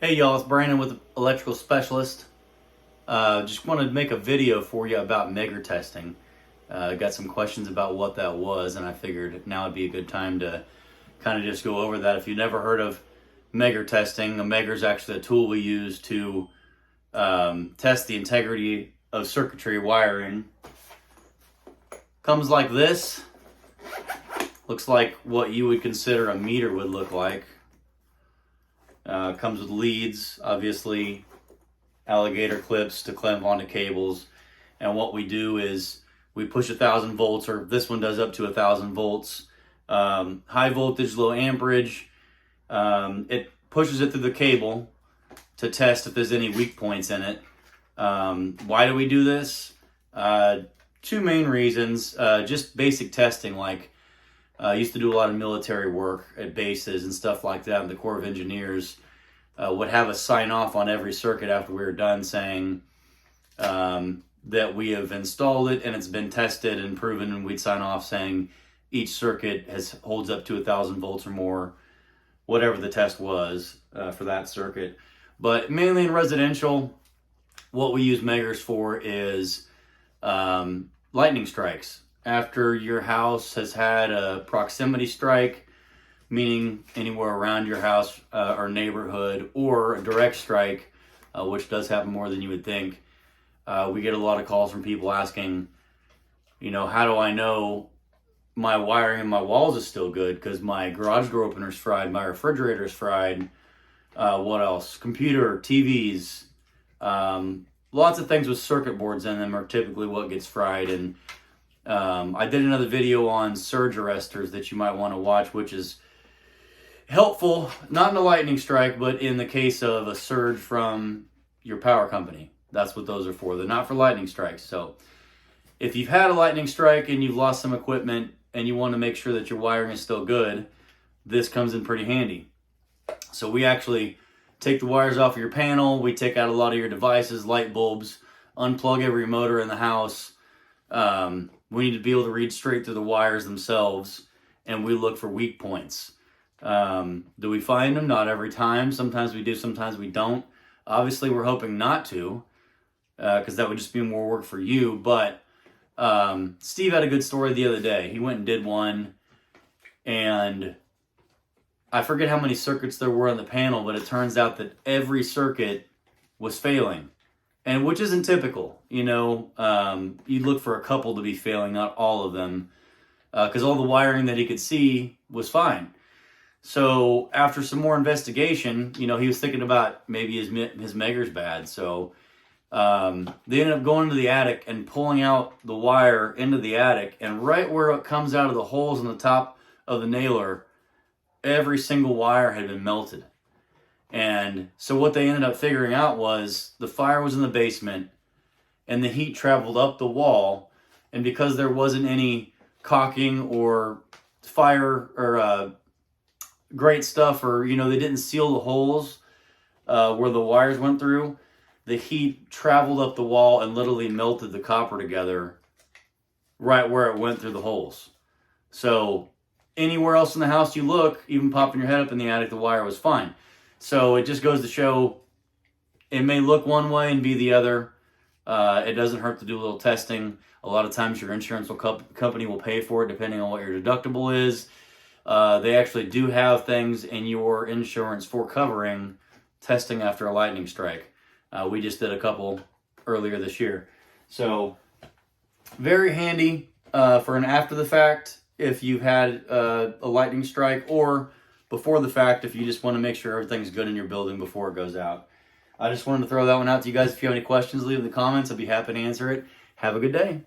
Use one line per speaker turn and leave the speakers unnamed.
Hey y'all, it's Brandon with Electrical Specialist. Just wanted to make a video for you about Megger testing. Got some questions about what that was, and I figured now would be a good time to kind of just go over that. If you've never heard of Megger testing, a Megger is actually a tool we use to test the integrity of circuitry wiring. Comes like this. Looks like what you would consider a meter would look like. Comes with leads, obviously, alligator clips to clamp onto cables. And what we do is we push 1,000 volts, or this one does up to 1,000 volts. High voltage, low amperage. It pushes it through the cable to test if there's any weak points in it. Why do we do this? Two main reasons. Just basic testing, like I used to do a lot of military work at bases and stuff like that, and the Corps of Engineers would have us sign off on every circuit after we were done, saying that we have installed it and it's been tested and proven, and we'd sign off saying each circuit holds up to 1,000 volts or more, whatever the test was for that circuit. But mainly in residential, what we use Meggers for is lightning strikes. After your house has had a proximity strike, meaning anywhere around your house or neighborhood, or a direct strike, which does happen more than you would think, we get a lot of calls from people asking, how do I know my wiring in my walls is still good? Because my garage door opener's fried, my refrigerator's fried, what else? Computer, TVs, lots of things with circuit boards in them are typically what gets fried. And I did another video on surge arrestors that you might want to watch, which is helpful, not in a lightning strike, but in the case of a surge from your power company. That's what those are for. They're not for lightning strikes. So if you've had a lightning strike and you've lost some equipment and you want to make sure that your wiring is still good, this comes in pretty handy. So we actually take the wires off of your panel. We take out a lot of your devices, light bulbs, unplug every motor in the house. We need to be able to read straight through the wires themselves, and we look for weak points. Do we find them? Not every time. Sometimes we do, sometimes we don't. Obviously, we're hoping not to, because that would just be more work for you. But Steve had a good story the other day. He went and did one, and I forget how many circuits there were on the panel, but it turns out that every circuit was failing. And which isn't typical, you'd look for a couple to be failing, not all of them, because all the wiring that he could see was fine. So after some more investigation, he was thinking about maybe his Megger's bad. So they ended up going to the attic and pulling out the wire into the attic, and right where it comes out of the holes in the top of the nailer, every single wire had been melted. And so what they ended up figuring out was the fire was in the basement and the heat traveled up the wall. And because there wasn't any caulking or fire or great stuff, or, they didn't seal the holes where the wires went through, the heat traveled up the wall and literally melted the copper together right where it went through the holes. So anywhere else in the house you look, even popping your head up in the attic, the wire was fine. So it just goes to show it may look one way and be the other. It doesn't hurt to do a little testing. A lot of times your insurance company will pay for it depending on what your deductible is. They actually do have things in your insurance for covering testing after a lightning strike. We just did a couple earlier this year. So very handy for an after the fact if you've had a lightning strike, or before the fact if you just want to make sure everything's good in your building before it goes out. I just wanted to throw that one out to you guys. If you have any questions, leave in the comments. I'll be happy to answer it. Have a good day.